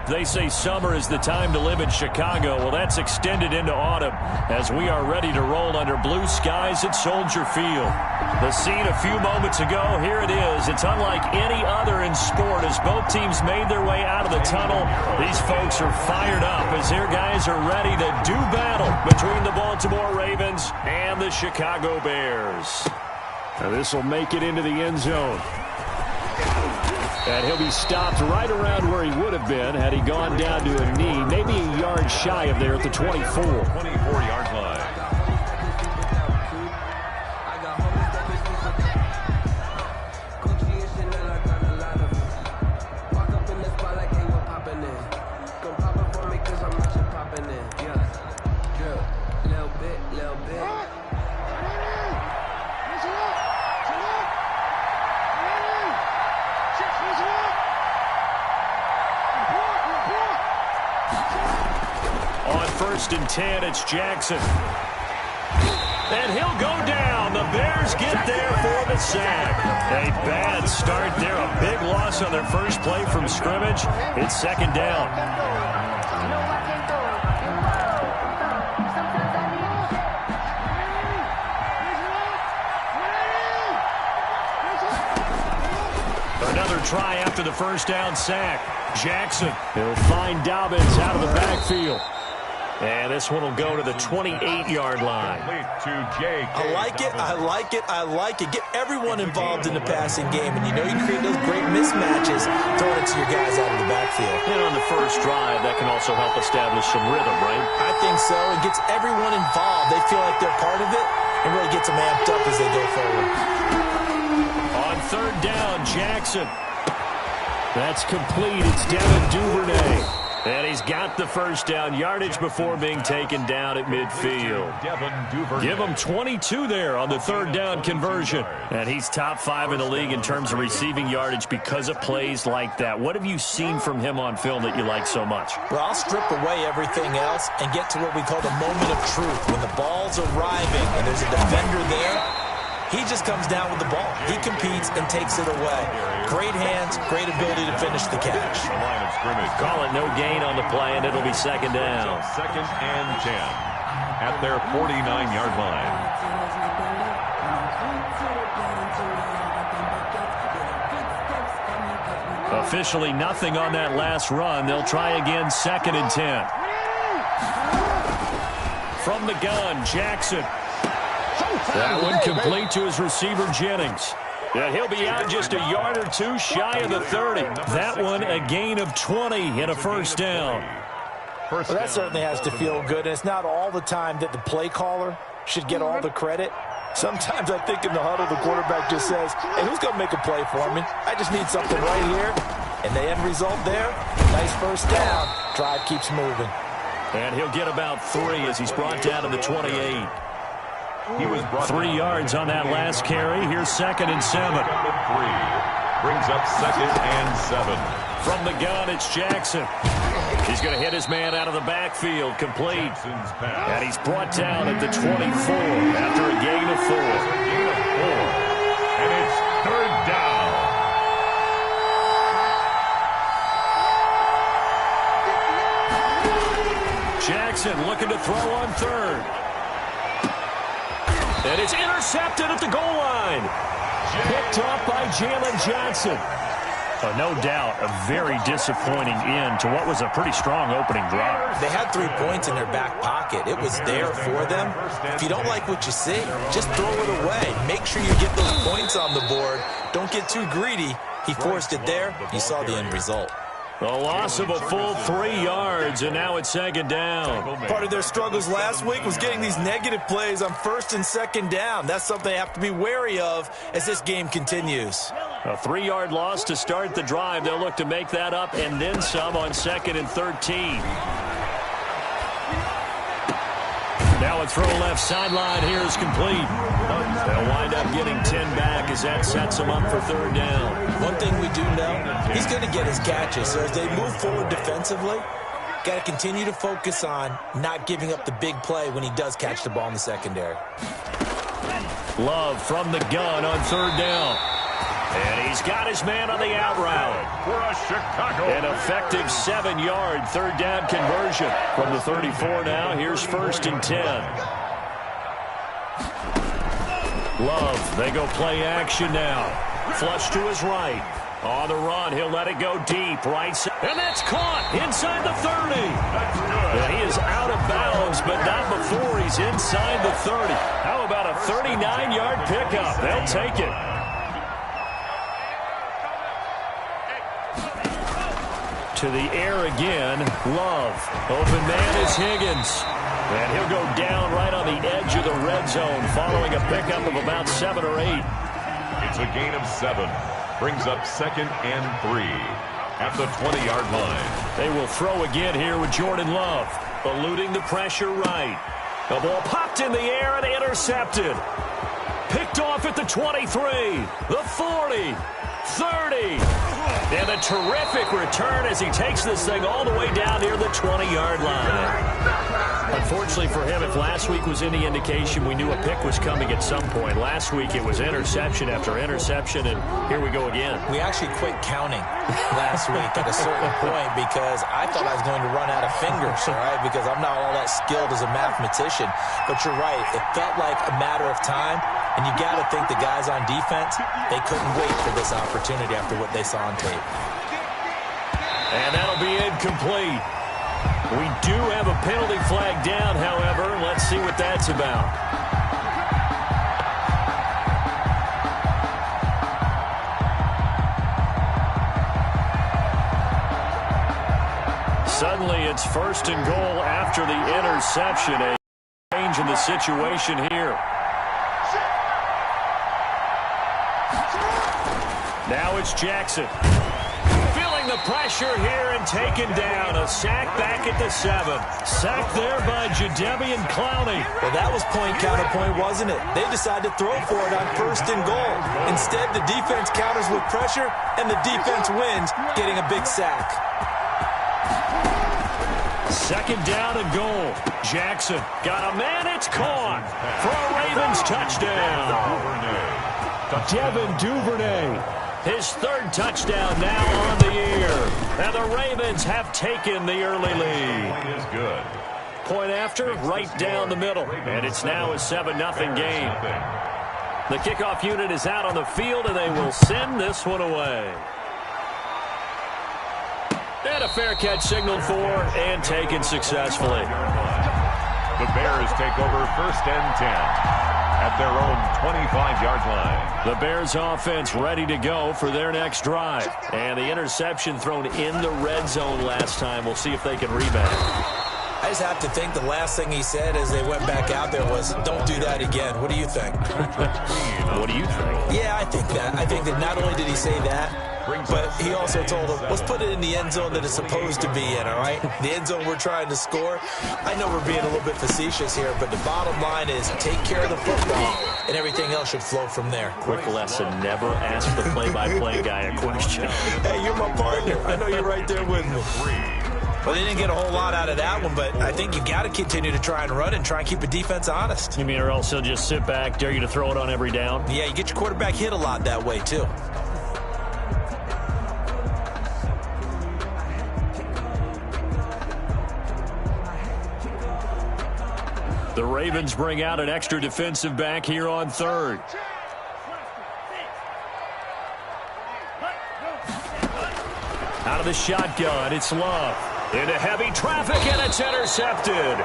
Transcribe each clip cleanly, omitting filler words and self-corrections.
They say summer is the time to live in Chicago. Well, that's extended into autumn as we are ready to roll under blue skies at Soldier Field. The scene a few moments ago, here it is. It's unlike any other in sport as both teams made their way out of the tunnel. These folks are fired up as their guys are ready to do battle between the Baltimore Ravens and the Chicago Bears. Now this will make it into the end zone. And he'll be stopped right around where he would have been had he gone down to a knee, maybe a yard shy of there at the 24. 24-yard line. First and 10, it's Jackson. And he'll go down. The Bears get there for the sack. A bad start there. A big loss on their first play from scrimmage. It's second down. Another try after the first down sack. Jackson, he'll find Dobbins out of the backfield. And this one will go to the 28-yard line. I like it, I like it, I like it. Get everyone involved in the passing game. And you know you create those great mismatches throwing it to your guys out of the backfield. And on the first drive, that can also help establish some rhythm, right? I think so. It gets everyone involved. They feel like they're part of it and really gets them amped up as they go forward. On third down, Jackson. That's complete. It's Devin Duvernay. And he's got the first down yardage before being taken down at midfield. Give him 22 there on the third down conversion. And he's top 5 in the league in terms of receiving yardage because of plays like that. What have you seen from him on film that you like so much? Well, I'll strip away everything else and get to what we call the moment of truth. When the ball's arriving and there's a defender there, he just comes down with the ball. He competes and takes it away. Great hands, great ability to finish the catch. Call it no gain on the play, and it'll be second down. Second and 10 at their 49-yard line. Officially nothing on that last run. They'll try again, second and 10. From the gun, Jackson. That one complete to his receiver, Jennings. Yeah, he'll be out just a yard or two shy of the 30. That one a gain of 20 and a first down. Well, that certainly has to feel good. And it's not all the time that the play caller should get all the credit. Sometimes I think in the huddle, the quarterback just says, hey, who's going to make a play for me? I just need something right here. And the end result there, nice first down. Drive keeps moving. And he'll get about 3 as he's brought down to the 28. He was 3 yards on that last carry. Here's second and 7. Brings up second and 7. From the gun, it's Jackson. He's going to hit his man out of the backfield, complete. And he's brought down at the 24 after a gain of 4. And it's third down. Jackson looking to throw on third. And it's intercepted at the goal line. Picked off by Jalen Johnson. No doubt a very disappointing end to what was a pretty strong opening drive. They had 3 points in their back pocket. It was there for them. If you don't like what you see, just throw it away. Make sure you get those points on the board. Don't get too greedy. He forced it there. You saw the end result. A loss of a full 3 yards, and now it's second down. Part of their struggles last week was getting these negative plays on first and second down. That's something they have to be wary of as this game continues. A 3-yard loss to start the drive. They'll look to make that up and then some on second and 13. Now a throw left sideline here is complete. They'll wind up getting 10 back as that sets them up for third down. One thing we do know, he's going to get his catches. So as they move forward defensively, got to continue to focus on not giving up the big play when he does catch the ball in the secondary. Love from the gun on third down. And he's got his man on the out route. For a Chicago. An effective 7-yard third down conversion from the 34 now. Here's 1st and 10. Love, they go play action now. Flush to his right. On the run, he'll let it go deep. Right side. And that's caught inside the 30. And he is out of bounds, but not before he's inside the 30. How about a 39-yard pickup? They'll take it. To the air again, Love. Open man is Higgins. And he'll go down right on the edge of the red zone following a pickup of about 7 or 8. It's a gain of 7. Brings up 2nd and 3 at the 20-yard line. They will throw again here with Jordan Love. Eluding the pressure right. The ball popped in the air and intercepted. Picked off at the 23, the 40, 30. And a terrific return as he takes this thing all the way down near the 20-yard line. Unfortunately for him, if last week was any indication, we knew a pick was coming at some point. Last week it was interception after interception, and here we go again. We actually quit counting last week at a certain point because I thought I was going to run out of fingers, all right, because I'm not all that skilled as a mathematician. But you're right. It felt like a matter of time, and you got to think the guys on defense, they couldn't wait for this opportunity after what they saw on tape. And that'll be incomplete. We do have a penalty flag down, however. Let's see what that's about. Suddenly, it's 1st and goal after the interception. A change in the situation here. Now it's Jackson. The pressure here and taken down. A sack back at the 7. Sacked there by Jadeveon Clowney. Well, that was point counterpoint, wasn't it? They decided to throw for it on 1st and goal. Instead, the defense counters with pressure, and the defense wins, getting a big sack. 2nd down and goal. Jackson got a man. It's caught for a Ravens touchdown. Devin Duvernay. His 3rd touchdown now on the year. And the Ravens have taken the early lead. Point is good. Point after, right down the middle. And it's now a 7-0 game. The kickoff unit is out on the field, and they will send this one away. And a fair catch signaled for and taken successfully. The Bears take over 1st and 10. At their own 25-yard line. The Bears offense ready to go for their next drive. And the interception thrown in the red zone last time. We'll see if they can rebound. I just have to think the last thing he said as they went back out there was, don't do that again. What do you think? What do you think? Yeah, I think that. I think that not only did he say that, but he also told them, let's put it in the end zone that it's supposed to be in, all right? The end zone we're trying to score. I know we're being a little bit facetious here, but the bottom line is take care of the football, and everything else should flow from there. Quick lesson, never ask the play-by-play guy a question. Hey, you're my partner. I know you're right there with me. Well, they didn't get a whole lot out of that one, but I think you got to continue to try and run and try and keep the defense honest. You mean or else he'll just sit back, dare you to throw it on every down? Yeah, you get your quarterback hit a lot that way, too. The Ravens bring out an extra defensive back here on 3rd. Out of the shotgun, it's Love. Into heavy traffic, and it's intercepted.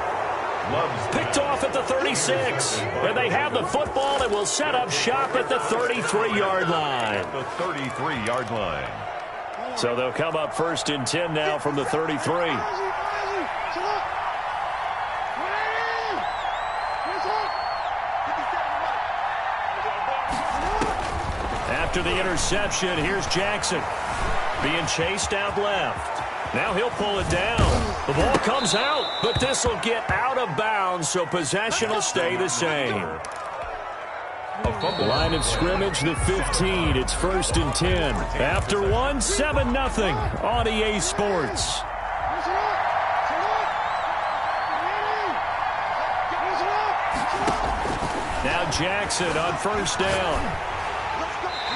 Love's picked off at the 36. And they have the football and will set up shop at the 33-yard line. The 33-yard line. So they'll come up 1st and 10 now from the 33. After the interception, here's Jackson. Being chased out left. Now he'll pull it down. The ball comes out, but this will get out of bounds, so possession will stay the same. Line of scrimmage, the 15. It's 1st and 10. After one, 7-0 on EA Sports. Now Jackson on 1st down.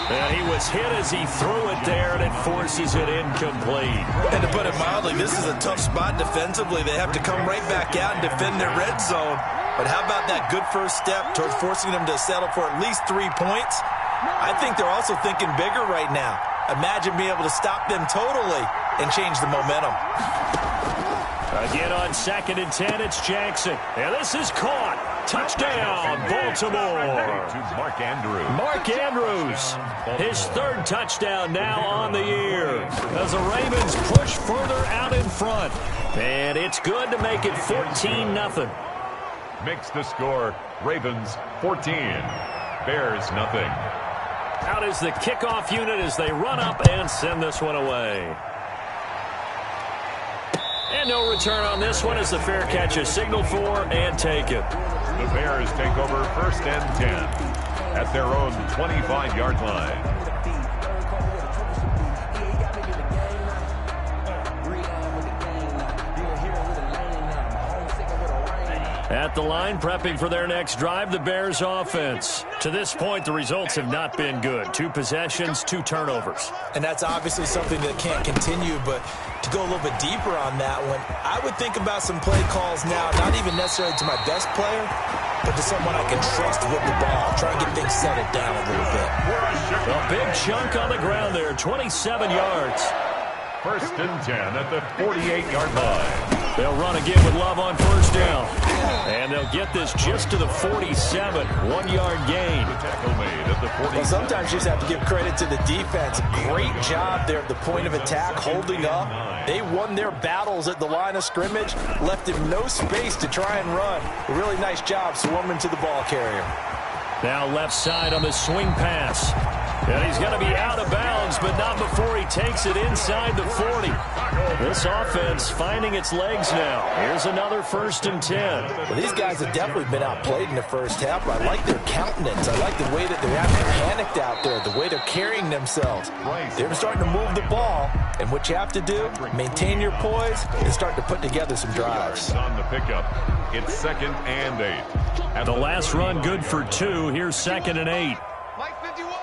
And he was hit as he threw it there, and it forces it incomplete. And to put it mildly, this is a tough spot defensively. They have to come right back out and defend their red zone. But how about that good first step towards forcing them to settle for at least 3 points? I think they're also thinking bigger right now. Imagine being able to stop them totally and change the momentum. Again on 2nd and 10, it's Jackson. And this is caught. Touchdown, Baltimore. To Mark Andrews. Mark Andrews, his 3rd touchdown now on the year as the Ravens push further out in front. And it's good to make it 14-0. Makes the score Ravens 14, Bears nothing. Out is the kickoff unit as they run up and send this one away. And no return on this one as the fair catch is signaled for and taken. The Bears take over 1st and 10 at their own 25-yard line. At the line, prepping for their next drive, the Bears offense. To this point, the results have not been good. 2 possessions, 2 turnovers. And that's obviously something that can't continue, but to go a little bit deeper on that one, I would think about some play calls now, not even necessarily to my best player, but to someone I can trust with the ball. Try and get things settled down a little bit. A big chunk on the ground there, 27 yards. 1st and 10 at the 48-yard line. They'll run again with Love on 1st down. And they'll get this just to the 47, 1-yard gain. Tackle made at the 47. Well, sometimes you just have to give credit to the defense. Great job there at the point of attack, holding up. They won their battles at the line of scrimmage, left him no space to try and run. A really nice job swarming to the ball carrier. Now left side on the swing pass. And he's going to be out of bounds, but not before he takes it inside the 40. This offense finding its legs now. Here's another 1st and 10. Well, these guys have definitely been outplayed in the first half. I like their countenance. I like the way that they're acting panicked out there, the way they're carrying themselves. They're starting to move the ball, and what you have to do, maintain your poise and start to put together some drives. On the pickup, it's 2nd and 8. The last run good for 2. Here's 2nd and 8. Mike 51.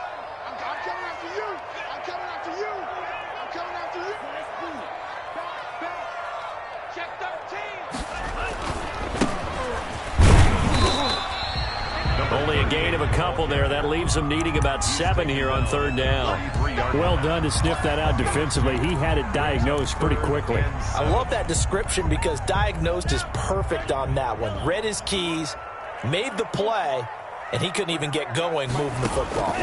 I'm coming after you. I'm coming after you. I'm coming after you. Check 13. Only a gain of a couple there. That leaves them needing about 7 here on 3rd down. Well done to sniff that out defensively. He had it diagnosed pretty quickly. I love that description because diagnosed is perfect on that one. Read his keys, made the play, and he couldn't even get going moving the football.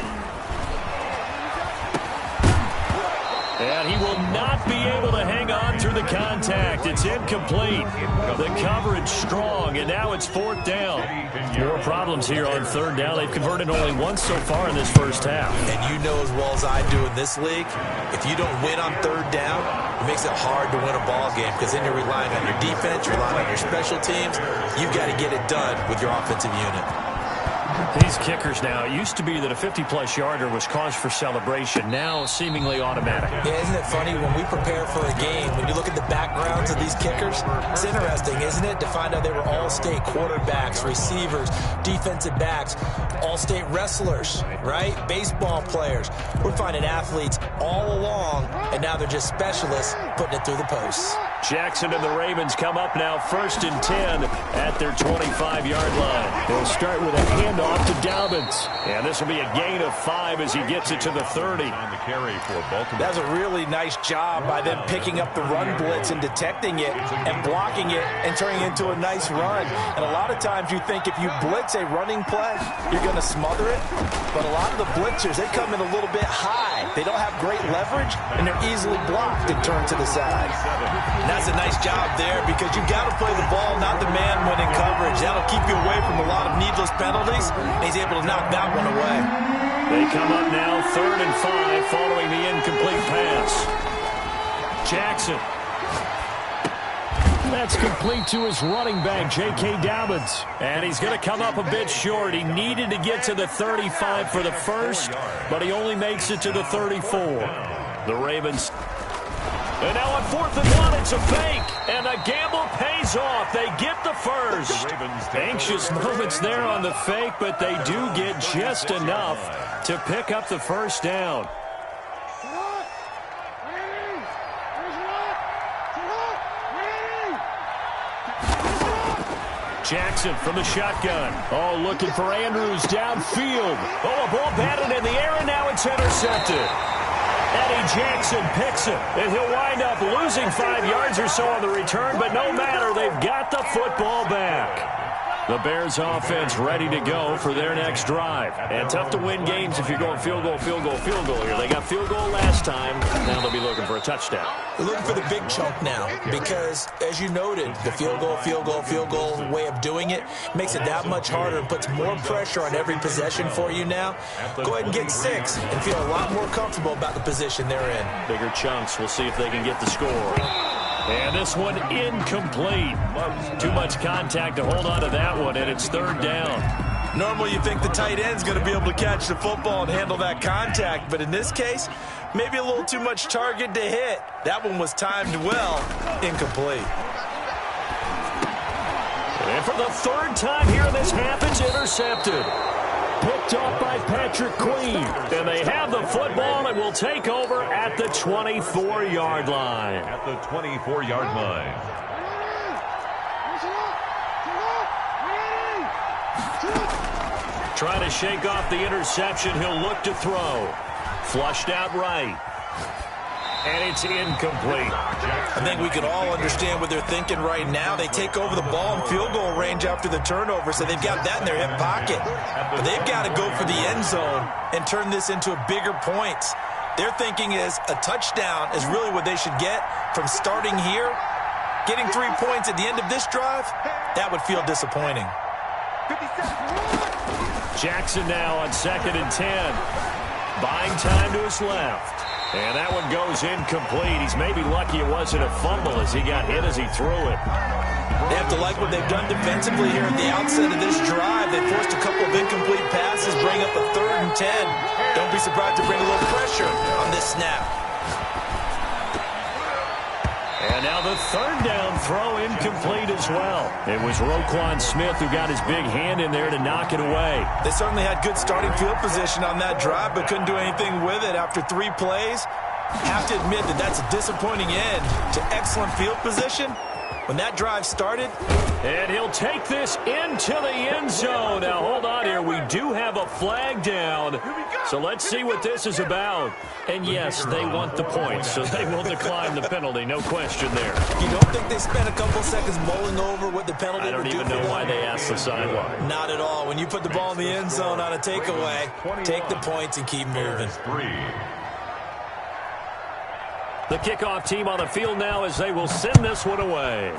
And he will not be able to hang on through the contact. It's incomplete. The coverage strong, and now it's 4th down. More problems here on 3rd down. They've converted only once so far in this first half. And you know as well as I do in this league, if you don't win on 3rd down, it makes it hard to win a ball game because then you're relying on your defense, you're relying on your special teams. You've got to get it done with your offensive unit. These kickers now, it used to be that a 50-plus yarder was cause for celebration. Now seemingly automatic. Yeah, isn't it funny when we prepare for a game, when you look at the backgrounds of these kickers, it's interesting, isn't it, to find out they were all-state quarterbacks, receivers, defensive backs, all-state wrestlers, right? Baseball players. We're finding athletes all along, and now they're just specialists putting it through the posts. Jackson and the Ravens come up now 1st and 10 at their 25-yard line. They'll start with a handoff to Dobbins. And this will be a gain of 5 as he gets it to the 30. On the carry for Baltimore. That was a really nice job by them picking up the run blitz and detecting it and blocking it and turning it into a nice run. And a lot of times you think if you blitz a running play, you're going to smother it. But a lot of the blitzers, they come in a little bit high. They don't have great leverage, and they're easily blocked and turned to the side. And that's a nice job there because you've got to play the ball, not the man when in coverage. That'll keep you away from a lot of needless penalties, and he's able to knock that one away. They come up now 3rd and 5 following the incomplete pass. Jackson. That's complete to his running back, J.K. Dobbins. And he's going to come up a bit short. He needed to get to the 35 for the first, but he only makes it to the 34. The Ravens And now on 4th and 1, it's a fake. And the gamble pays off. They get the first. Anxious moments there on the fake, but they do get just enough to pick up the first down. Jackson from the shotgun. Oh, looking for Andrews downfield. Oh, a ball batted in the air, and now it's intercepted. Eddie Jackson picks it, and he'll wind up losing 5 yards or so on the return, but no matter, they've got the football back. The Bears offense ready to go for their next drive. And tough to win games if you're going field goal, field goal, field goal here. They got field goal last time. Now they'll be looking for a touchdown. They're looking for the big chunk now because, as you noted, the field goal way of doing it makes it that much harder and puts more pressure on every possession for you now. Go ahead and get 6 and feel a lot more comfortable about the position they're in. Bigger chunks. We'll see if they can get the score. And this one incomplete. Too much contact to hold on to that one, and it's 3rd down. Normally you think the tight end's going to be able to catch the football and handle that contact, but in this case, maybe a little too much target to hit. That one was timed well. Incomplete. And for the 3rd time here in this half, it's intercepted. Picked off by Patrick Queen. And they have the football and will take over at the 24-yard line. At the 24-yard line. Trying to shake off the interception. He'll look to throw. Flushed out right. And it's incomplete. I think we can all understand what they're thinking right now. They take over the ball in field goal range after the turnover, so they've got that in their hip pocket. But they've got to go for the end zone and turn this into bigger points. Their thinking is a touchdown is really what they should get from starting here. Getting 3 points at the end of this drive, that would feel disappointing. Jackson now on 2nd and 10. Buying time to his left. And that one goes incomplete. He's maybe lucky it wasn't a fumble as he got hit as he threw it. They have to like what they've done defensively here at the outset of this drive. They forced a couple of incomplete passes, bring up a 3rd and 10. Don't be surprised to bring a little pressure on this snap. And now the 3rd down throw incomplete as well. It was Roquan Smith who got his big hand in there to knock it away. They certainly had good starting field position on that drive, but couldn't do anything with it after 3 plays. Have to admit that that's a disappointing end to excellent field position when that drive started. And he'll take this into the end zone. Now, hold on here. We do have a flag down. So let's see what this is about. And, yes, they want the points, so they will decline the penalty. No question there. You don't think they spent a couple seconds mulling over what the penalty would do? I don't even know why they asked the sideline. Not at all. When you put the ball in the end zone on a takeaway, take the points and keep moving. The kickoff team on the field now as they will send this one away.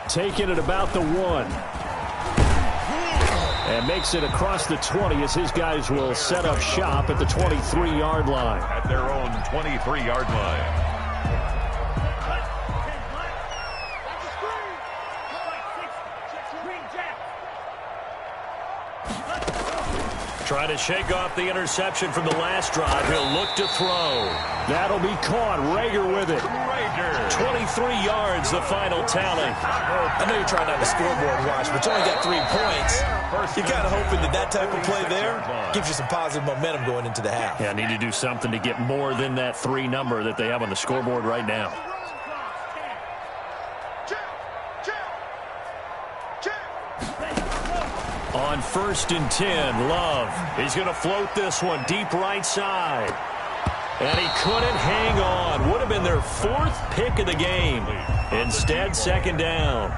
Taking it about the 1. And makes it across the 20 as his guys will set up shop at the 23-yard line. At their own 23-yard line. Trying to shake off the interception from the last drive. He'll look to throw. That'll be caught. Rager with it. 23 yards, the final tally. I know you're trying not to scoreboard watch, but you only got 3 points. You're kind of hoping that type of play there gives you some positive momentum going into the half. Yeah, need to do something to get more than that 3 number that they have on the scoreboard right now. On 1st and 10, Love. He's going to float this one deep right side. And he couldn't hang on. Would have been their 4th pick of the game. Instead, 2nd down.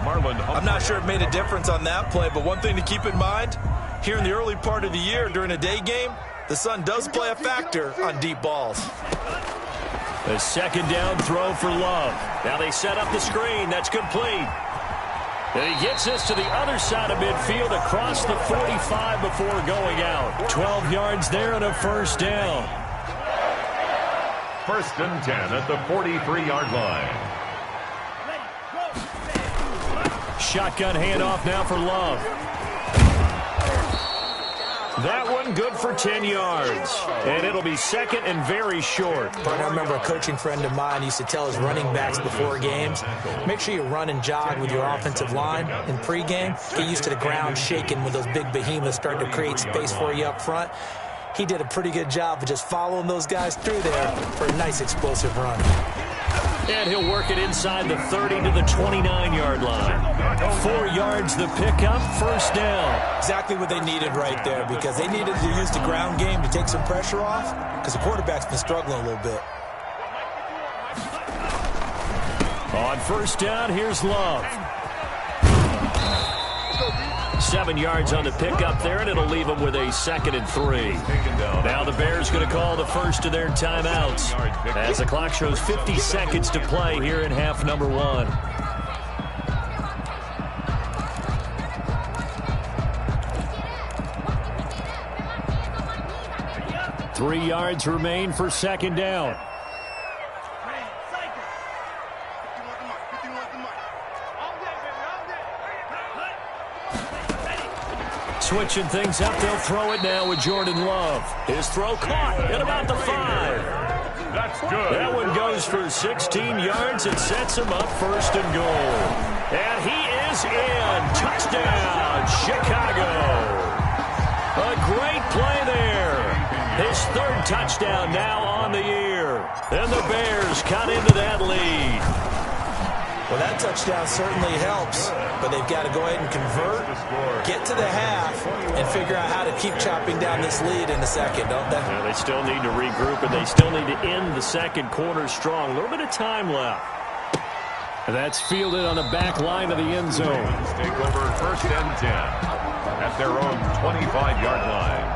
I'm not sure it made a difference on that play, but one thing to keep in mind, here in the early part of the year during a day game, the sun does play a factor on deep balls. A 2nd down throw for Love. Now they set up the screen. That's complete. And he gets this to the other side of midfield across the 45 before going out. 12 yards there and a 1st down. 1st and 10 at the 43-yard line. Shotgun handoff now for Love. That one good for 10 yards. And it'll be second and very short. I remember a coaching friend of mine used to tell his running backs before games, make sure you run and jog with your offensive line in pregame. Get used to the ground shaking when those big behemoths start to create space for you up front. He did a pretty good job of just following those guys through there for a nice explosive run. And he'll work it inside the 30 to the 29-yard line. 4 yards the pickup, first down. Exactly what they needed right there, because they needed to use the ground game to take some pressure off, because the quarterback's been struggling a little bit. On first down, here's Love. 7 yards on the pickup there, and it'll leave them with a 2nd and 3. Now the Bears going to call the first of their timeouts as the clock shows 50 seconds to play here in half number 1. Three yards remain for second down. Switching things up, they'll throw it now with Jordan Love. His throw caught at about the 5. That's good. That one goes for 16 yards and sets him up first and goal. And he is in. Touchdown, Chicago. A great play there. His 3rd touchdown now on the year. And the Bears cut into that lead. Well, that touchdown certainly helps, but they've got to go ahead and convert, get to the half, and figure out how to keep chopping down this lead in the second, don't they? Yeah, they still need to regroup, and they still need to end the second quarter strong. A little bit of time left. And that's fielded on the back line of the end zone. Take over first and 10 at their own 25-yard line.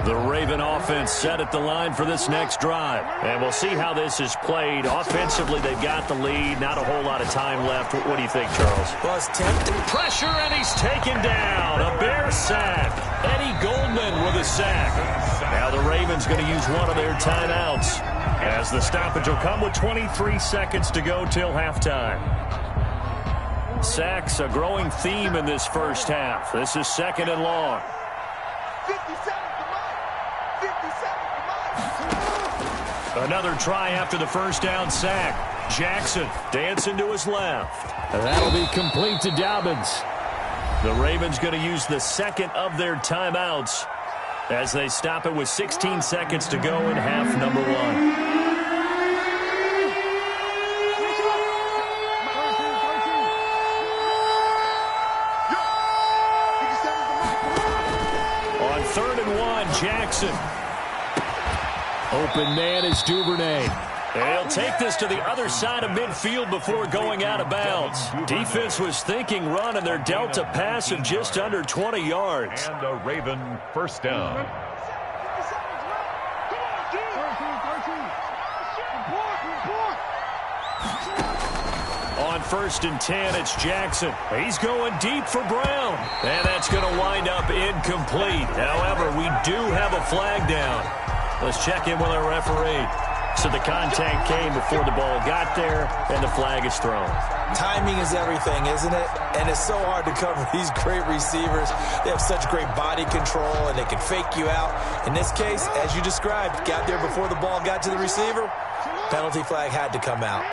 The Raven offense set at the line for this next drive. And we'll see how this is played. Offensively, they've got the lead. Not a whole lot of time left. What do you think, Charles? Well, it's tempting. Pressure, and he's taken down. A Bear sack. Eddie Goldman with a sack. Now the Ravens going to use one of their timeouts, as the stoppage will come with 23 seconds to go till halftime. Sacks, a growing theme in this first half. This is 2nd and long. 57. Another try after the first down sack. Jackson dancing to his left. That'll be complete to Dobbins. The Ravens going to use the 2nd of their timeouts as they stop it with 16 seconds to go in half number 1. Jackson. Open man is Duvernay. He'll take this to the other side of midfield before going out of bounds. Defense was thinking run, and they're dealt a pass of just under 20 yards. And a Raven first down. On first and 10, it's Jackson. He's going deep for Brown. And that's going to wind up incomplete. However, we do have a flag down. Let's check in with our referee. So the contact came before the ball got there, and the flag is thrown. Timing is everything, isn't it? And it's so hard to cover these great receivers. They have such great body control, and they can fake you out. In this case, as you described, got there before the ball got to the receiver. Penalty flag had to come out.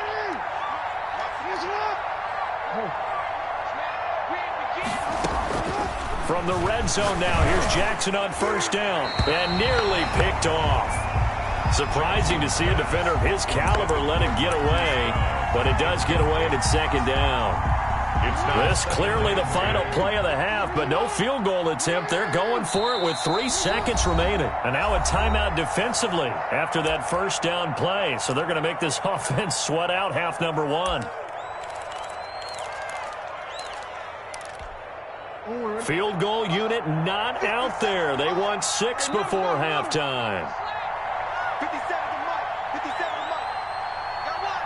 From the red zone now, here's Jackson on first down, and nearly picked off. Surprising to see a defender of his caliber let it get away, but it does get away, and it's second down. This clearly the final play of the half, but no field goal attempt. They're going for it with 3 seconds remaining. And now a timeout defensively after that first down play. So they're going to make this offense sweat out half number 1. Field goal unit not out there. They want 6 before halftime. 57 to Mike. 57 to Mike. Got one.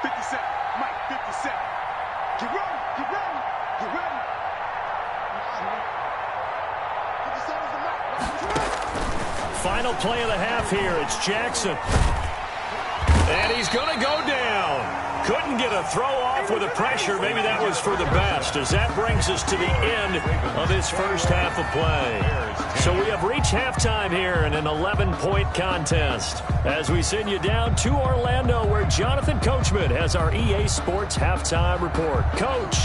57. Mike, 57. Get ready. Get ready. Get ready. 57 to Mike. Final play of the half here. It's Jackson. And he's going to go down. Couldn't get a throw off with the pressure. Maybe that was for the best, as that brings us to the end of this first half of play. So we have reached halftime here in an 11-point contest as we send you down to Orlando, where Jonathan Coachman has our EA Sports halftime report. Coach.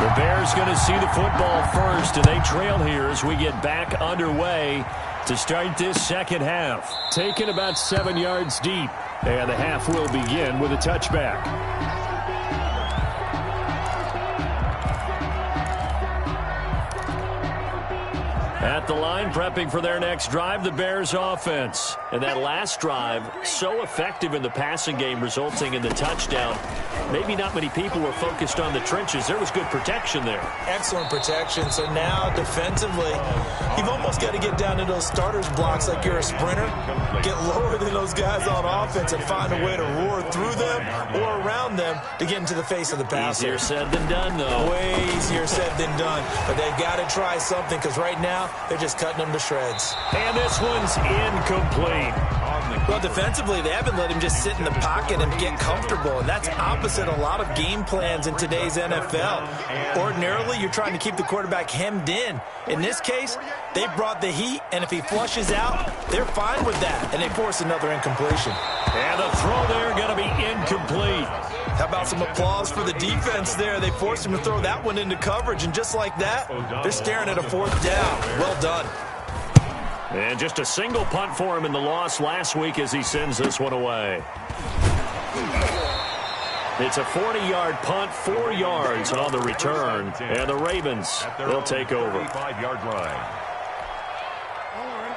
The Bears going to see the football first, and they trail here as we get back underway to start this second half. Taken about 7 yards deep. And the half will begin with a touchback. At the line, prepping for their next drive, the Bears offense. And that last drive, so effective in the passing game, resulting in the touchdown. Maybe not many people were focused on the trenches. There was good protection there. Excellent protection. So now, defensively, you've almost got to get down to those starters blocks like you're a sprinter. Get lower than those guys on offense and find a way to roar through them or around them to get into the face of the passer. Easier said than done, though. Way easier said than done. But they've got to try something, because right now, they're just cutting them to shreds. And this one's incomplete. Well, defensively, they haven't let him just sit in the pocket and get comfortable, and that's opposite a lot of game plans in today's NFL. Ordinarily, you're trying to keep the quarterback hemmed in. In this case, they brought the heat, and if he flushes out, they're fine with that, and they force another incompletion. And the throw there going to be incomplete. How about some applause for the defense there? They forced him to throw that one into coverage, and just like that, they're staring at a fourth down. Well done. And just a single punt for him in the loss last week as he sends this one away. It's a 40-yard punt, 4 yards on the return. And the Ravens, they'll take over. 5-yard line.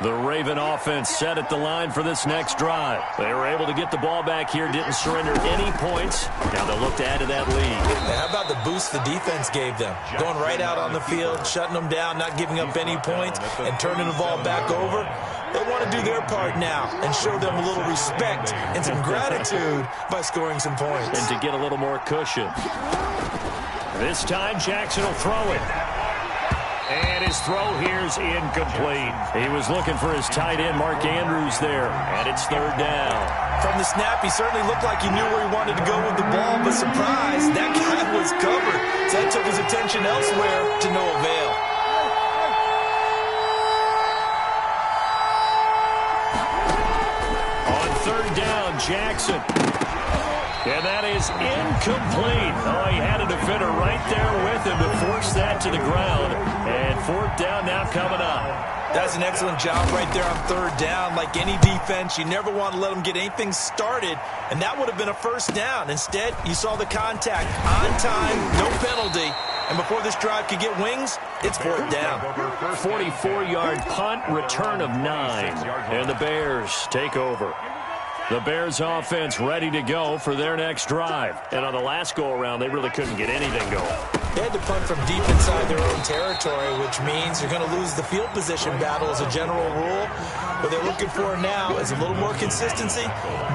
The Raven offense set at the line for this next drive. They were able to get the ball back here, didn't surrender any points. Now they'll look to add to that lead. And how about the boost the defense gave them? Going right out on the field, shutting them down, not giving up any points, and turning the ball back over. They want to do their part now and show them a little respect and some gratitude by scoring some points. And to get a little more cushion. This time, Jackson will throw it. And his throw here's incomplete. He was looking for his tight end, Mark Andrews, there. And it's third down. From the snap, he certainly looked like he knew where he wanted to go with the ball, but surprise, that guy was covered. So that took his attention elsewhere to no avail. On third down, Jackson. And that is incomplete. Oh, he had a defender right there with him to force that to the ground. And fourth down now coming up. That's an excellent job right there on third down. Like any defense, you never want to let them get anything started, and that would have been a first down. Instead, you saw the contact on time, no penalty. And before this drive could get wings, it's fourth down. 44-yard punt, return of 9. And the Bears take over. The Bears offense ready to go for their next drive. And on the last go-around, they really couldn't get anything going. They had to punt from deep inside their own territory, which means you're going to lose the field position battle as a general rule. What they're looking for now is a little more consistency,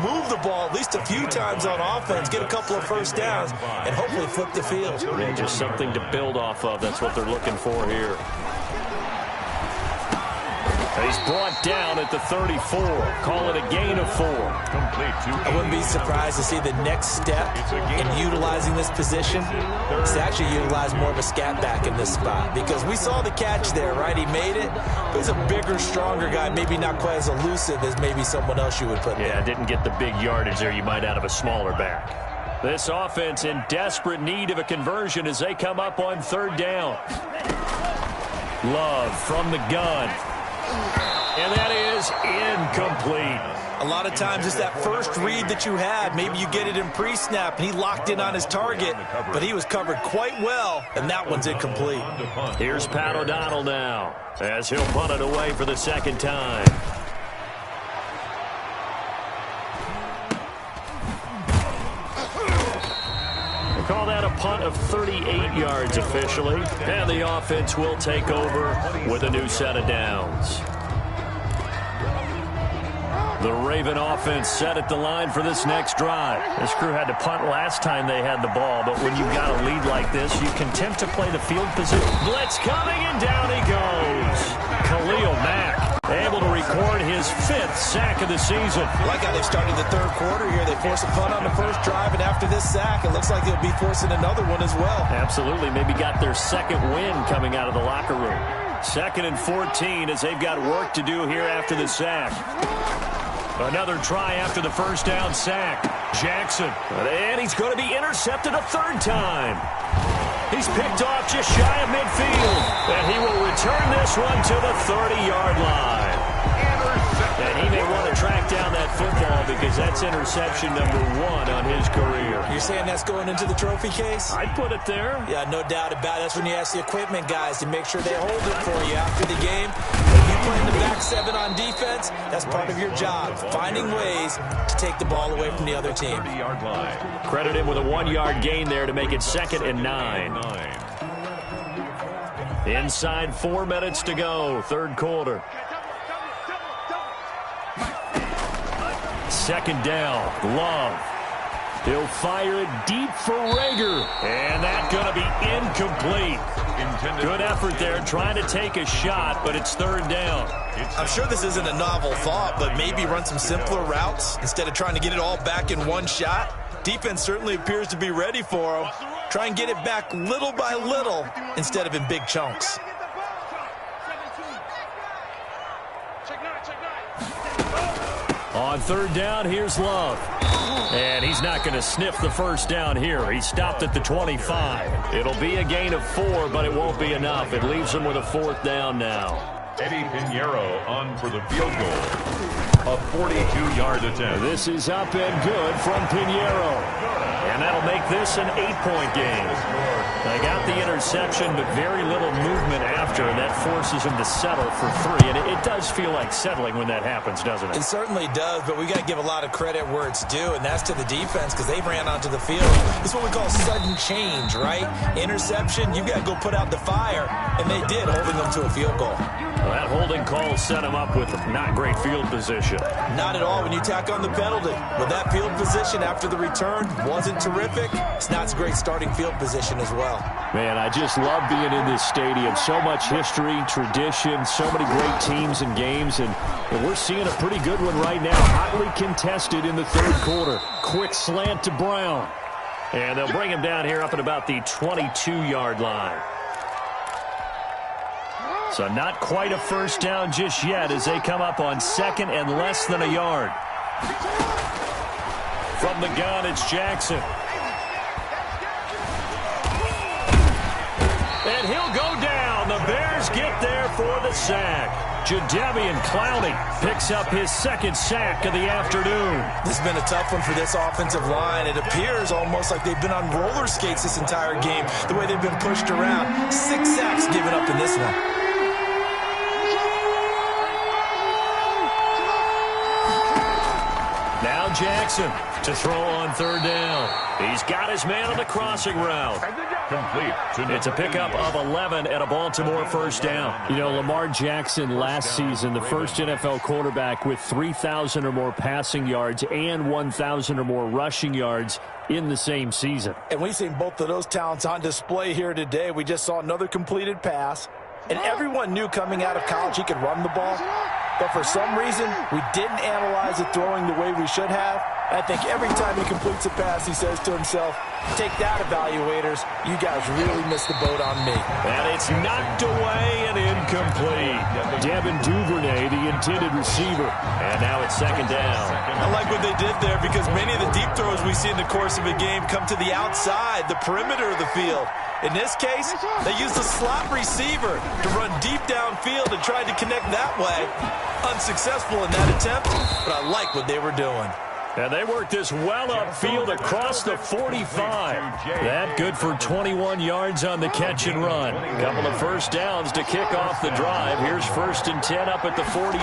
move the ball at least a few times on offense, get a couple of first downs, and hopefully flip the field. Yeah, just something to build off of. That's what they're looking for here. He's brought down at the 34. Call it a gain of 4. I wouldn't be surprised to see the next step in utilizing this position is to actually utilize more of a scat back in this spot, because we saw the catch there, right? He made it. But he's a bigger, stronger guy, maybe not quite as elusive as maybe someone else you would put there. Yeah, didn't get the big yardage there you might out of a smaller back. This offense in desperate need of a conversion as they come up on third down. Love from the gun. And that is incomplete. A lot of times it's that first read that you had. Maybe you get it in pre-snap, and he locked in on his target, but he was covered quite well, and that one's incomplete. Here's Pat O'Donnell now as he'll punt it away for the second time. They call that a punt of 38 yards officially, and the offense will take over with a new set of downs. The Raven offense set at the line for this next drive. This crew had to punt last time they had the ball, but when you've got a lead like this, you can attempt to play the field position. Blitz coming, and down he goes. Khalil Mack. able to record his 5th sack of the season. I like how they started the third quarter here. They forced a punt on the first drive, and after this sack, it looks like they'll be forcing another one as well. Absolutely. Maybe got their second win coming out of the locker room. 2nd and 14 as they've got work to do here after the sack. Another try after the first down sack. Jackson. And he's going to be intercepted a 3rd time. He's picked off just shy of midfield. And he will return this one to the 30-yard line. And he may want to track down that football because that's interception number 1 on his career. You're saying that's going into the trophy case? I'd put it there. Yeah, no doubt about it. That's when you ask the equipment guys to make sure they hold it for you after the game. If you play in the back 7 on defense, that's part of your job, finding ways to take the ball away from the other team. 30-yard line. Credit him with a 1-yard gain there to make it 2nd and 9. Inside 4 minutes to go, 3rd quarter. 2nd down, Love. He'll fire it deep for Rager. And that's going to be incomplete. Good effort there, trying to take a shot, but it's 3rd down. I'm sure this isn't a novel thought, but maybe run some simpler routes instead of trying to get it all back in one shot. Defense certainly appears to be ready for him. Try and get it back little by little instead of in big chunks. On 3rd down, here's Love. And he's not going to sniff the first down here. He stopped at the 25. It'll be a gain of 4, but it won't be enough. It leaves him with a 4th down now. Eddie Pinheiro on for the field goal. A 42-yard attempt. This is up and good from Pinheiro. And that'll make this an 8-point game. They got the interception, but very little movement after, and that forces him to settle for 3. And it does feel like settling when that happens, doesn't it? It certainly does, but we got to give a lot of credit where it's due, and that's to the defense because they ran onto the field. This is what we call sudden change, right? Interception, you've got to go put out the fire, and they did, holding them to a field goal. Well, that holding call set him up with not great field position. Not at all when you tack on the penalty. With that field position after the return wasn't terrific, it's not a great starting field position as well. Man, I just love being in this stadium. So much history, tradition, so many great teams and games, and we're seeing a pretty good one right now. Hotly contested in the 3rd quarter. Quick slant to Brown. And they'll bring him down here up at about the 22-yard line. So not quite a first down just yet as they come up on 2nd and less than a yard. From the gun, it's Jackson. And he'll go down. The Bears get there for the sack. Jadeveon Clowney picks up his 2nd sack of the afternoon. This has been a tough one for this offensive line. It appears almost like they've been on roller skates this entire game, the way they've been pushed around. 6 sacks given up in this one. Now Jackson to throw on 3rd down. He's got his man on the crossing route. Complete. It's a pickup of 11 and a Baltimore first down. You know, Lamar Jackson last season, the first NFL quarterback with 3,000 or more passing yards and 1,000 or more rushing yards in the same season. And we've seen both of those talents on display here today. We just saw another completed pass. And everyone knew coming out of college he could run the ball. But for some reason, we didn't analyze it throwing the way we should have. I think every time he completes a pass, he says to himself, take that, evaluators. You guys really missed the boat on me. And it's knocked away and incomplete. Devin Duvernay, the intended receiver. And now it's 2nd down. I like what they did there because many of the deep throws we see in the course of a game come to the outside, the perimeter of the field. In this case, they used a slot receiver to run deep downfield and tried to connect that way. Unsuccessful in that attempt, but I like what they were doing. And they worked this well upfield across the 45. That good for 21 yards on the catch and run. Couple of first downs to kick off the drive. Here's 1st and 10 up at the 46.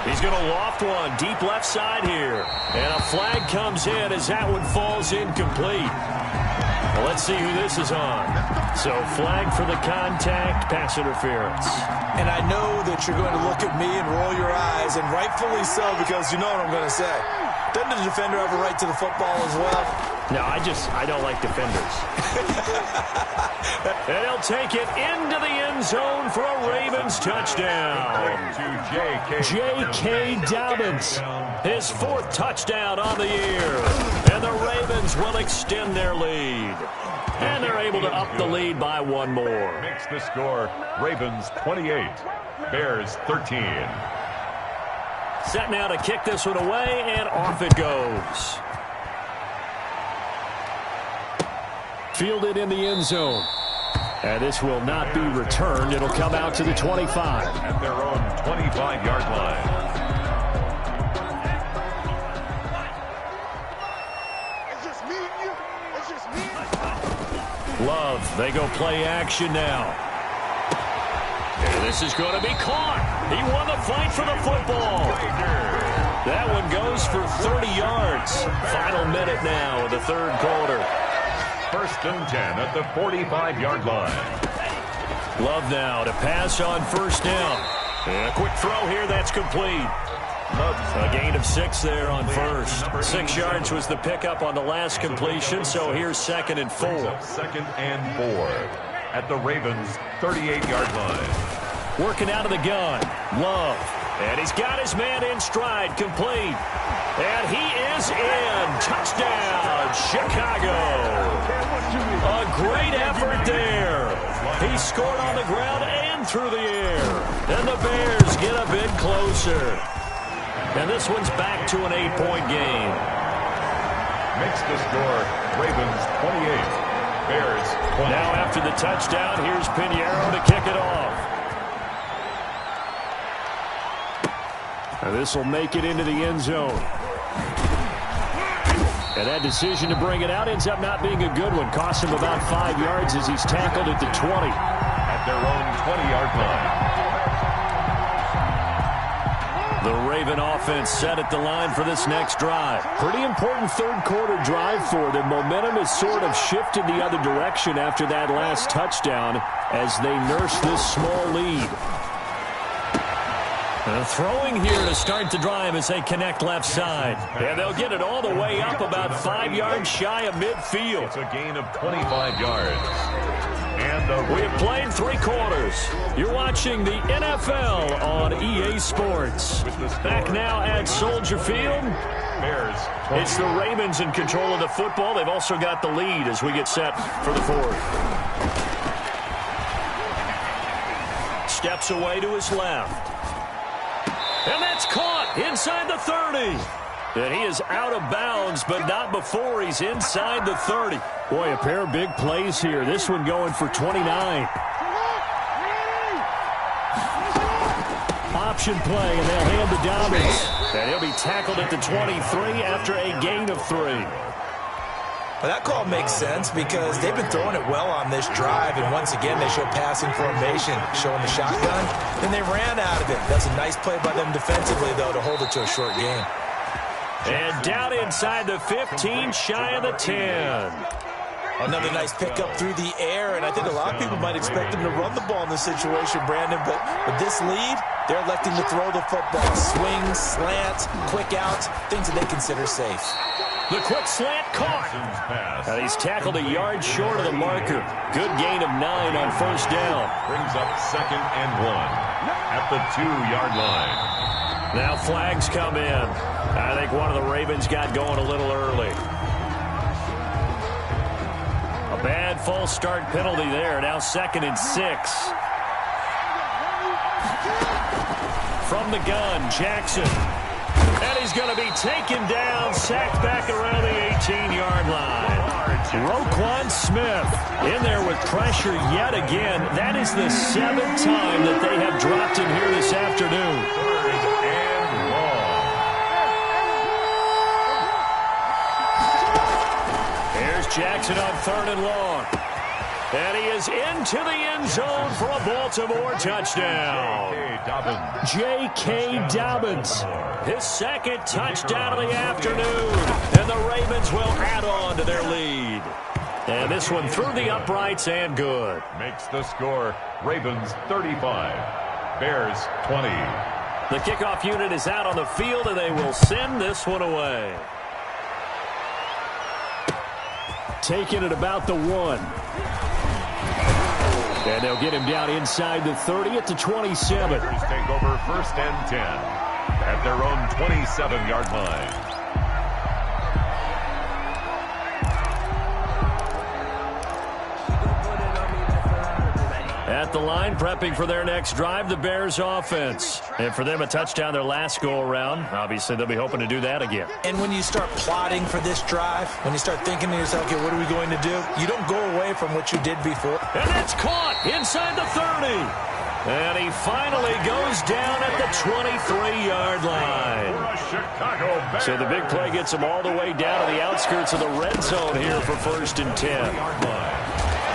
He's going to loft one deep left side here. And a flag comes in as that one falls incomplete. Well, let's see who this is on. So flag for the contact, pass interference. And I know that you're going to look at me and roll your eyes, and rightfully so, because you know what I'm going to say. Doesn't the defender have a right to the football as well? No, I don't like defenders. And he'll take it into the end zone for a Ravens touchdown. J.K. Dobbins, his 4th touchdown on the year. And the Ravens will extend their lead. And they're able to up the lead by 1 more. Makes the score Ravens 28, Bears 13. Set now to kick this one away, and off it goes. Fielded in the end zone. And this will not be returned. It'll come out to the 25. At their own 25-yard line. It's just me and you. It's just me and you. Love, they go play action now. And this is going to be caught. He won the fight for the football. That one goes for 30 yards. Final minute now of the 3rd quarter. 1st and 10 at the 45-yard line. Love now to pass on 1st down. And a quick throw here, that's complete. A gain of 6 there on 1st. 6 yards was the pickup on the last completion, so here's 2nd and 4. 2nd and 4 at the Ravens' 38-yard line. Working out of the gun. Love. And he's got his man in stride, complete. And he is in. Touchdown, Chicago. A great effort there. He scored on the ground and through the air. And the Bears get a bit closer. And this one's back to an 8-point game. Makes the score Ravens 28, Bears 20. Now after the touchdown, here's Pinheiro to kick it off. And this will make it into the end zone. And that decision to bring it out ends up not being a good one. Costs him about 5 yards as he's tackled at the 20. At their own 20-yard line. The Raven offense set at the line for this next drive. Pretty important 3rd quarter drive for them. Momentum has sort of shifted the other direction after that last touchdown as they nurse this small lead. Throwing here to start the drive as they connect left side. And they'll get it all the way up about 5 yards shy of midfield. It's a gain of 25 yards. And we have played 3 quarters. You're watching the NFL on EA Sports. Back now at Soldier Field. Bears. It's the Ravens in control of the football. They've also got the lead as we get set for the 4th. Steps away to his left. And that's caught inside the 30. And he is out of bounds, but not before he's inside the 30. Boy, a pair of big plays here. This one going for 29. Option play, and they'll hand to Dobbins. And he'll be tackled at the 23 after a gain of 3. Well, that call makes sense because they've been throwing it well on this drive, and once again they show passing formation, showing the shotgun. Then they ran out of it. That's a nice play by them defensively, though, to hold it to a short game. And down inside the 15, shy of the 10. Another nice pickup through the air, and I think a lot of people might expect them to run the ball in this situation, Brandon, but with this lead, they're electing to throw the football. Swings, slants, quick outs, things that they consider safe. The quick slant caught. And he's tackled a yard short of the marker. Good gain of 9 on 1st down. Brings up 2nd and 1 at the 2-yard line. Now flags come in. I think one of the Ravens got going a little early. A bad false start penalty there. Now 2nd and 6. From the gun, Jackson. And he's going to be taken down, sacked back around the 18-yard line. Roquan Smith in there with pressure yet again. That is the 7th time that they have dropped him here this afternoon. 3rd and long. Here's Jackson on 3rd and long. And he is into the end zone for a Baltimore touchdown. J.K. Dobbins, his 2nd touchdown of the afternoon. And the Ravens will add on to their lead. And this one through the uprights and good. Makes the score Ravens 35, Bears 20. The kickoff unit is out on the field, and they will send this one away. taken at about the 1. And they'll get him down inside the 30 at the 27. Take over 1st and 10 at their own 27-yard line. At the line, prepping for their next drive, the Bears offense. And for them, a touchdown their last go-around. Obviously, they'll be hoping to do that again. And when you start plotting for this drive, when you start thinking to yourself, okay, what are we going to do? You don't go away from what you did before. And it's caught inside the 30. And he finally goes down at the 23-yard line. So the big play gets him all the way down to the outskirts of the red zone here for 1st and 10.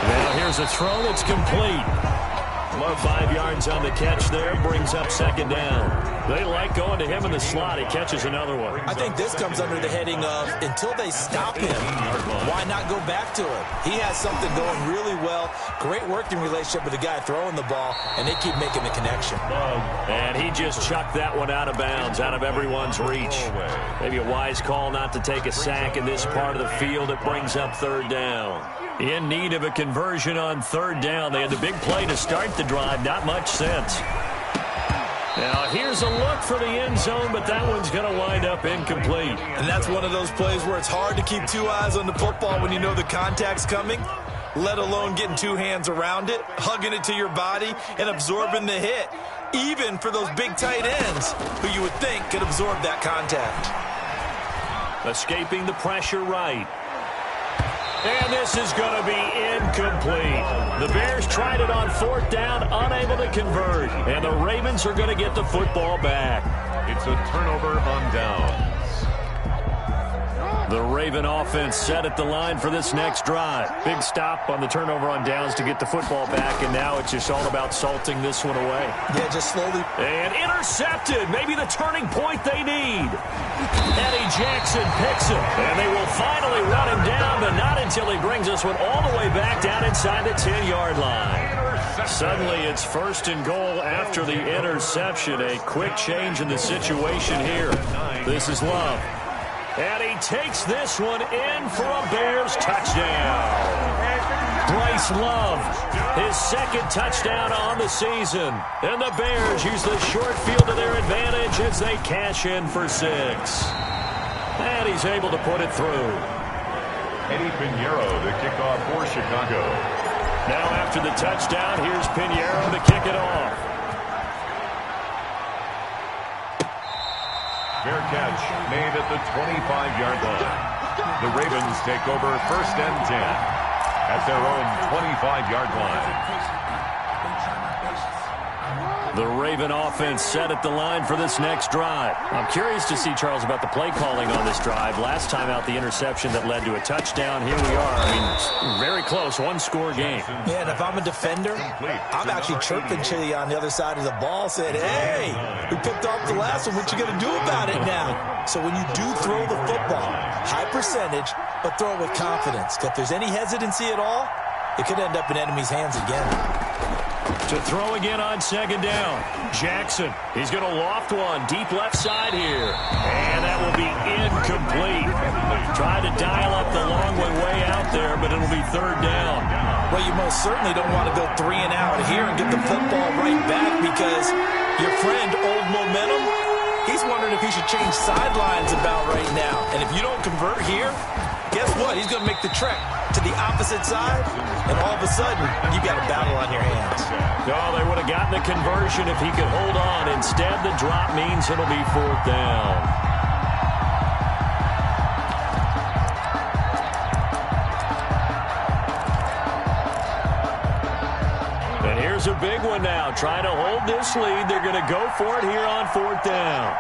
Now here's a throw that's complete. Low 5 yards on the catch there, brings up 2nd down. They like going to him in the slot. He catches another one. I think this comes under the heading of until they stop him, why not go back to him? He has something going really well. Great working relationship with the guy throwing the ball, and they keep making the connection. And he just chucked that one out of bounds, out of everyone's reach. Maybe a wise call not to take a sack in this part of the field. It brings up 3rd down. In need of a conversion on 3rd down. They had the big play to start the drive. Not much sense. Now here's a look for the end zone, but that one's going to wind up incomplete. And that's one of those plays where it's hard to keep 2 eyes on the football when you know the contact's coming, let alone getting 2 hands around it, hugging it to your body, and absorbing the hit, even for those big tight ends who you would think could absorb that contact. Escaping the pressure right. And this is going to be incomplete. The Bears tried it on 4th down, unable to convert. And the Ravens are going to get the football back. It's a turnover on downs. The Raven offense set at the line for this next drive. Big stop on the turnover on downs to get the football back, and now it's just all about salting this one away. Yeah, just slowly. And intercepted. Maybe the turning point they need. Eddie Jackson picks him, and they will finally run him down, but not until he brings this one all the way back down inside the 10-yard line. Suddenly, it's 1st and goal after the interception. A quick change in the situation here. This is Love. And he takes this one in for a Bears touchdown. Bryce Love, his 2nd touchdown on the season. And the Bears use the short field to their advantage as they cash in for 6. And he's able to put it through. Eddie Pinheiro to kick off for Chicago. Now after the touchdown, here's Pinheiro to kick it off. Fair catch made at the 25-yard line. The Ravens take over 1st and 10 at their own 25-yard line. The Raven offense set at the line for this next drive. I'm curious to see, Charles, about the play calling on this drive. Last time out, the interception that led to a touchdown. Here we are. I mean, very close, 1-score game. Yeah, and if I'm a defender, I'm actually chirping Chili on the other side of the ball, saying, hey, we picked off the last one. What you going to do about it now? So when you do throw the football, high percentage, but throw it with confidence. If there's any hesitancy at all, it could end up in enemy's hands again. To throw again on 2nd down. Jackson, he's going to loft one deep left side here. And that will be incomplete. Tried to dial up the long way out there, but it'll be 3rd down. Well, you most certainly don't want to go 3 and out here and get the football right back because your friend, Old Momentum, he's wondering if he should change sidelines about right now. And if you don't convert here, guess what? He's going to make the trek to the opposite side, and all of a sudden, you've got a battle on your hands. Oh, they would have gotten the conversion if he could hold on. Instead, the drop means it'll be 4th down. And here's a big one now. Trying to hold this lead. They're going to go for it here on 4th down.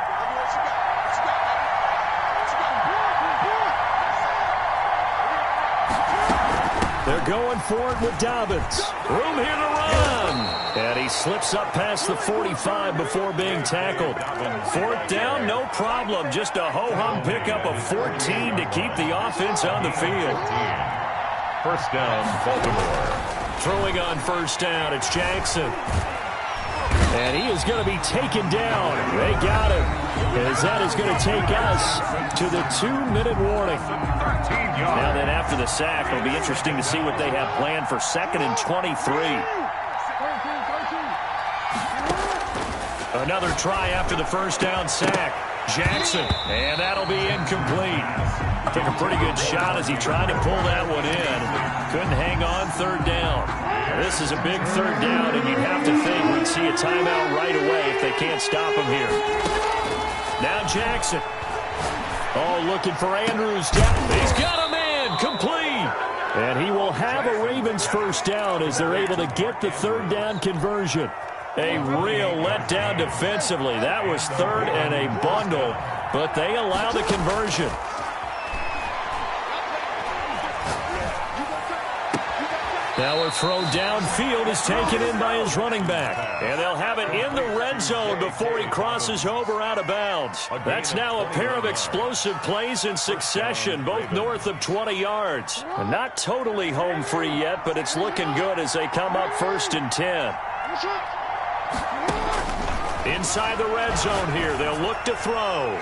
They're going for it with Dobbins. Room here to run. And he slips up past the 45 before being tackled. 4th down, no problem. Just a ho-hum pickup of 14 to keep the offense on the field. 1st down, Baltimore. Throwing on 1st down, it's Jackson. And he is going to be taken down. They got him. as that is going to take us to the 2-minute warning. Now then, after the sack, it'll be interesting to see what they have planned for 2nd and 23. Another try after the first down sack. Jackson, and that'll be incomplete. Took a pretty good shot as he tried to pull that one in. Couldn't hang on 3rd down. This is a big 3rd down, and you'd have to think we'd see a timeout right away if they can't stop him here. Now Jackson. Oh, looking for Andrews. He's got him in. Complete. And he will have a Ravens first down as they're able to get the 3rd down conversion. A real letdown defensively. That was 3rd and a bundle, but they allow the conversion. Now a throw downfield is taken in by his running back. And they'll have it in the red zone before he crosses over out of bounds. That's now a pair of explosive plays in succession, both north of 20 yards. And not totally home free yet, but it's looking good as they come up 1st and 10. Inside the red zone here, they'll look to throw.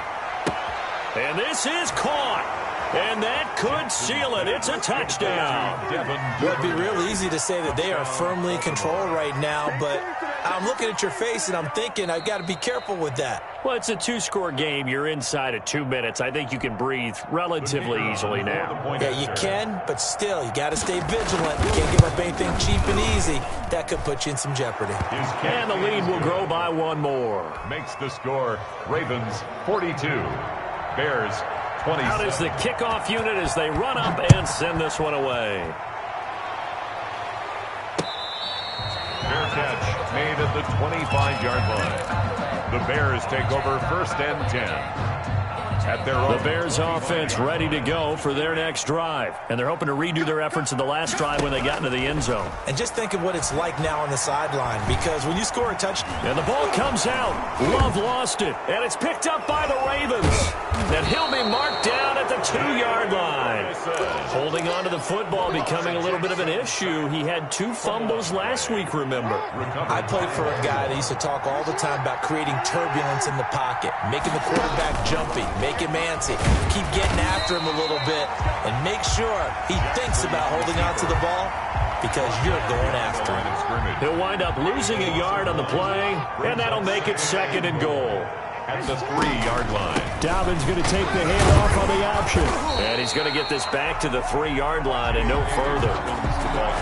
And this is caught. And that could seal it. It's a touchdown. Well, it'd be real easy to say that they are firmly in control right now, but I'm looking at your face and I'm thinking I've got to be careful with that. Well, it's a 2-score game. You're inside of 2 minutes. I think you can breathe relatively easily now. Yeah, you can, but still, you got to stay vigilant. You can't give up anything cheap and easy. That could put you in some jeopardy. And the lead will grow by 1 more. Makes the score Ravens 42, Bears 27. Out is the kickoff unit as they run up and send this one away. Fair catch made at the 25-yard line. The Bears take over 1st and 10. At their own. The Bears offense ready to go for their next drive. And they're hoping to redo their efforts in the last drive when they got into the end zone. And just think of what it's like now on the sideline, because when you score a touchdown. And the ball comes out. Love lost it. And it's picked up by the Ravens. And he'll be marked down at the 2-yard line. Holding on to the football becoming a little bit of an issue. He had 2 fumbles last week, remember. I played for a guy that used to talk all the time about creating turbulence in the pocket, making the quarterback jumpy, make him antsy, keep getting after him a little bit, and make sure he thinks about holding on to the ball because you're going after him. He'll wind up losing a yard on the play, and that'll make it 2nd and goal. At the 3-yard line. Dobbins going to take the handoff on the option. And he's going to get this back to the 3-yard line and no further.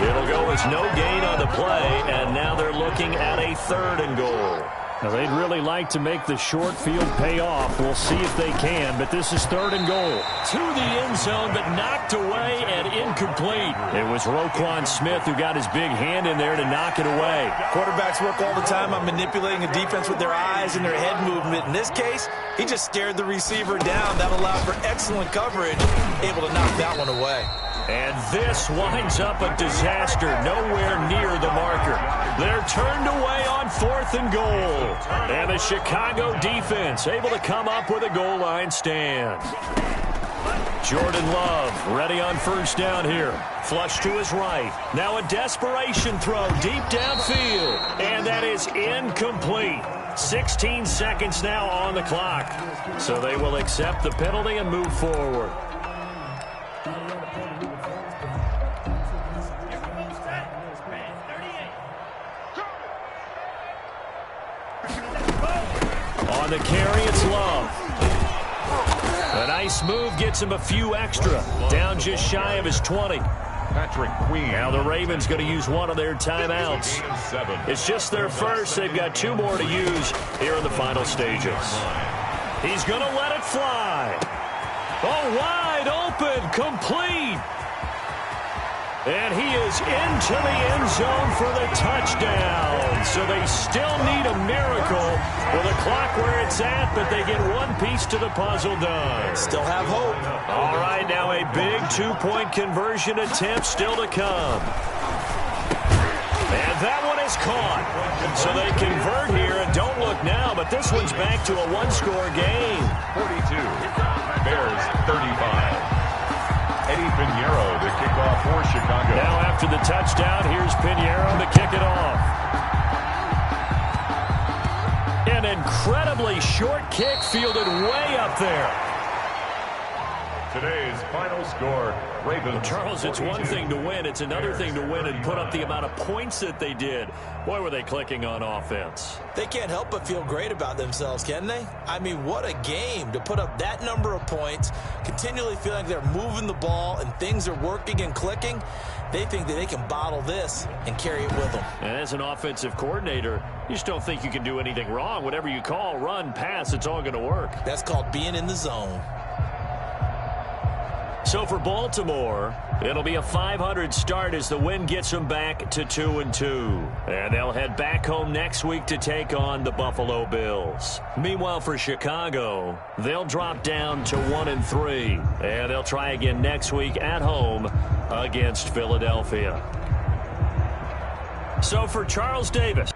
It'll go as no gain on the play, and now they're looking at a 3rd and goal. Now, they'd really like to make the short field pay off. We'll see if they can, but this is 3rd and goal. To the end zone, but knocked away and incomplete. It was Roquan Smith who got his big hand in there to knock it away. Quarterbacks work all the time on manipulating a defense with their eyes and their head movement. In this case, he just stared the receiver down. That allowed for excellent coverage, able to knock that one away. And this winds up a disaster, nowhere near the marker. They're turned away on 4th and goal. And the Chicago defense able to come up with a goal line stand. Jordan Love ready on 1st down here. Flush to his right. Now a desperation throw deep downfield. And that is incomplete. 16 seconds now on the clock. So they will accept the penalty and move forward. On the carry, it's Love. A nice move gets him a few extra. Down just shy of his 20. Patrick Queen. Now the Ravens going to use one of their timeouts. It's just their first. They've got 2 more to use here in the final stages. He's going to let it fly. Oh, wide open, complete. And he is into the end zone for the touchdown. So they still need a miracle with the clock where it's at, but they get one piece to the puzzle done. Still have hope. All right, now a big 2-point conversion attempt still to come. And that one is caught. So they convert here, and don't look now, but this one's back to a 1-score game. 42, Bears 35. Eddie Pinheiro to kick off for Chicago. Now after the touchdown, here's Pinheiro to kick it off. And then incredibly short kick fielded way up there. Today's final score, Ravens. Well, Charles, it's 42. one thing to win. It's another thing to win and put up the amount of points that they did. Boy, were they clicking on offense. They can't help but feel great about themselves, can they? I mean, what a game to put up that number of points, continually feeling like they're moving the ball and things are working and clicking. They think that they can bottle this and carry it with them. And as an offensive coordinator, you just don't think you can do anything wrong. Whatever you call, run, pass, it's all going to work. That's called being in the zone. So for Baltimore, it'll be a .500 start as the win gets them back to 2-2. And they'll head back home next week to take on the Buffalo Bills. Meanwhile, for Chicago, they'll drop down to 1-3. And they'll try again next week at home against Philadelphia. So for Charles Davis.